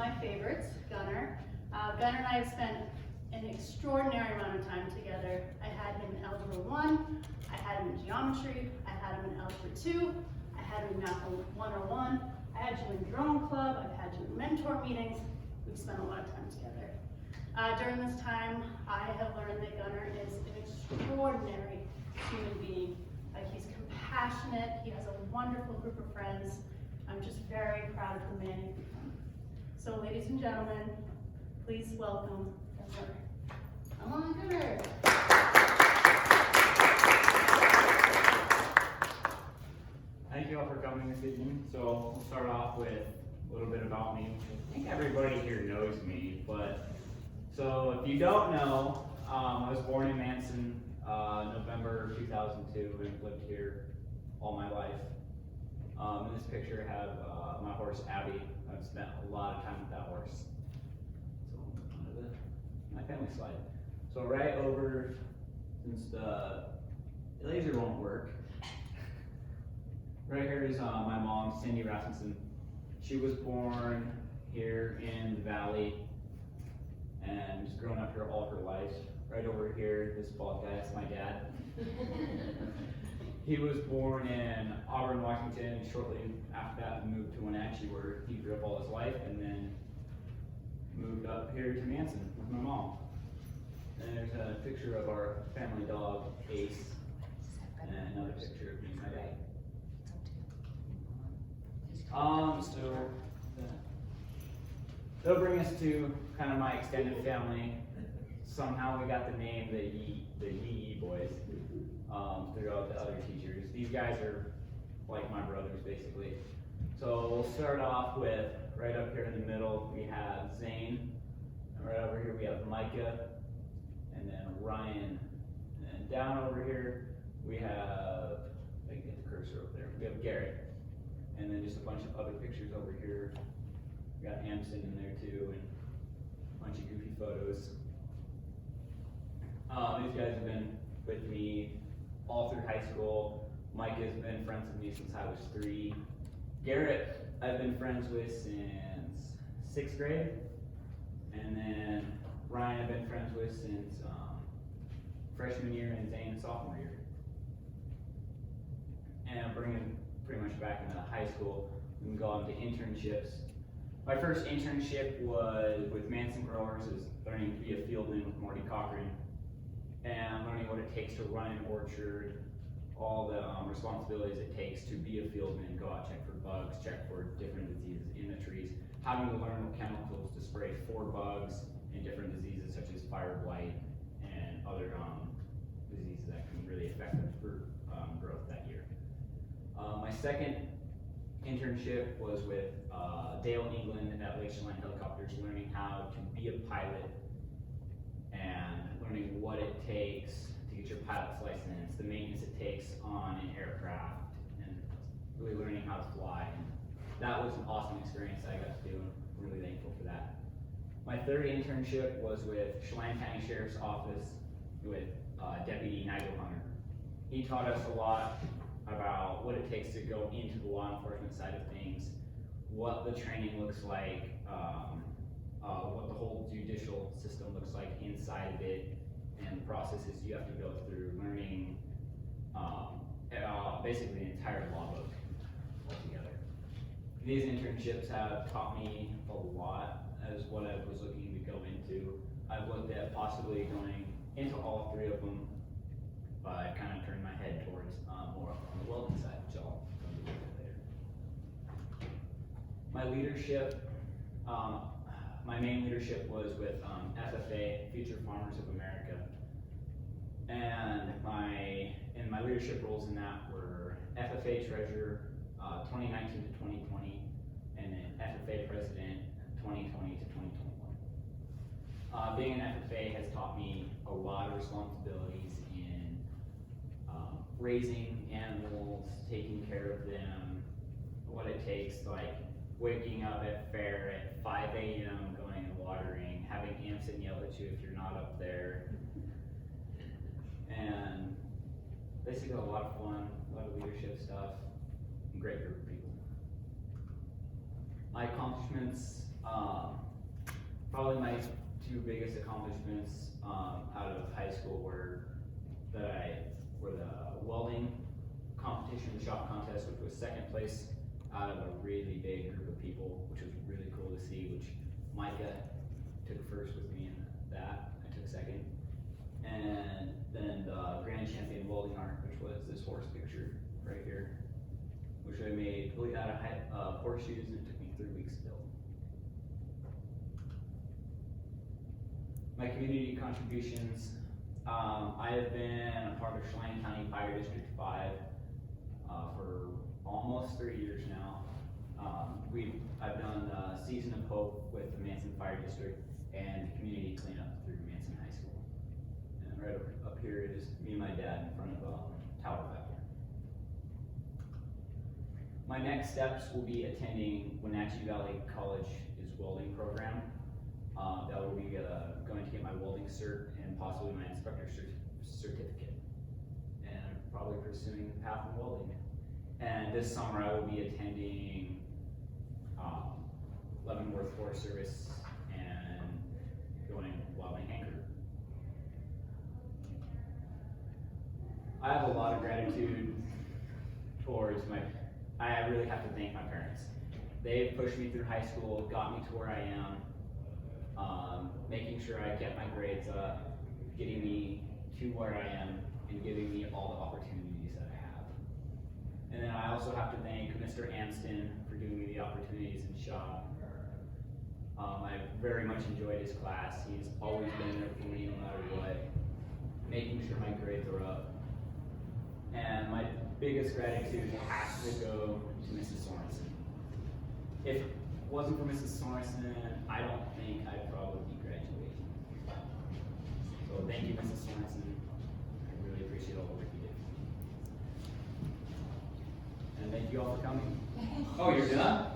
my favorites, Gunnar. Gunnar and I have spent an extraordinary amount of time together. I had him in Algebra 1, I had him in Geometry, I had him in Algebra 2, I had him in Math 101, I had you in Drone Club, I've had you in mentor meetings. We've spent a lot of time together. During this time, I have learned that Gunnar is an extraordinary human being. He's compassionate, he has a wonderful group of friends. I'm just very proud of the man he's become. So ladies and gentlemen, please welcome Gunnar. Come on, Gunnar. Thank you all for coming this evening. So we'll start off with a little bit about me. I think everybody here knows me, but so if you don't know, I was born in Manson, November 2002, and I've lived here all my life. In this picture, I have my horse Abby. I've spent a lot of time with that horse. So onto my family slide. So right over, since the laser won't work, right here is my mom, Gunnar Rasmussen. She was born here in the valley and has grown up here all her life. Right over here, this bald guy, that's my dad. He was born in Auburn, Washington, and shortly after that moved to Wenatchee, where he grew up all his life, and then moved up here to Manson with my mom. And there's a picture of our family dog, Ace, and another picture of me and my dad. So that'll bring us to kind of my extended family. Somehow we got the name the Yee Boys throughout the other teachers. These guys are like my brothers, basically. So we'll start off with, right up here in the middle, we have Zane. And right over here we have Micah, and then Ryan. And down over here we have, I can get the cursor over there, we have Garrett. And then just a bunch of other pictures over here. We got Amson in there too, and a bunch of goofy photos. These guys have been with me all through high school. Mike has been friends with me since I was 3. Garrett, I've been friends with since 6th grade. And then Ryan, I've been friends with since freshman year, and Zane, sophomore year. And I'm bringing pretty much back into high school. We can go on to internships. My first internship was with Manson Growers, is learning to be a fieldman with Marty Cochran, and learning what it takes to run an orchard, all the responsibilities it takes to be a fieldman, go out, check for bugs, check for different diseases in the trees, having to learn what chemicals to spray for bugs and different diseases such as fire blight and other diseases that can really affect the fruit growth that year. My second internship was with Dale, England at Lake Chelan Helicopters, learning how to be a pilot and learning what it takes to get your pilot's license, the maintenance it takes on an aircraft, and really learning how to fly. And that was an awesome experience that I got to do, and I'm really thankful for that. My third internship was with Chelan County Sheriff's Office with Deputy Nigel Hunter. He taught us a lot about what it takes to go into the law enforcement side of things, what the training looks like, what the whole judicial system looks like inside of it, and the processes you have to go through, learning basically the entire law book altogether. These internships have taught me a lot as what I was looking to go into. I've looked at possibly going into all 3 of them, but I kind of turned my head towards more on the welding side, which I'll go into a bit later. My leadership, my main leadership was with FFA, Future Farmers of America, and my leadership roles in that were FFA Treasurer 2019 to 2020, and then FFA President 2020 to 2021. Being an FFA has taught me a lot of responsibilities in raising animals, taking care of them, what it takes, like waking up at fair at 5 a.m., going and watering, having Amson yell at you if you're not up there, and basically a lot of fun, a lot of leadership stuff, and great group of people. My accomplishments Probably my two biggest accomplishments out of high school were the welding competition, the shop contest, which was second place out of a really big group of people, which was really cool to see, which Micah took first with me in that. I took second. And then the grand champion welding art, which was this horse picture right here, which I made completely out of horseshoes, and it took me 3 weeks to build. My community contributions, I have been a part of Chelan County Fire District 5 for almost 3 years now. I've done Season of Hope with the Manson Fire District and community cleanup through Manson High School. And right up here is me and my dad in front of Tower back there. My next steps will be attending Wenatchee Valley College's welding program. That will be going to get my welding cert and possibly my inspector certificate. And I'm probably pursuing the path of welding. And this summer I will be attending Leavenworth Forest Service and going welding anchor. I have a lot of gratitude towards I really have to thank my parents. They pushed me through high school, got me to where I am, making sure I kept my grades up, getting me to where I am, and giving me all the opportunities that I have. And then I also have to thank Mr. Amston for giving me the opportunities in shop. I very much enjoyed his class. He's always been there for me no matter what, making sure my grades are up. And my biggest gratitude has to go to Mrs. Sorensen. If it wasn't for Mrs. Sorensen, I don't think I'd probably be graduating. So thank you, Mrs. Sorensen. I really appreciate all the work you did. And thank you all for coming. Oh, you're done?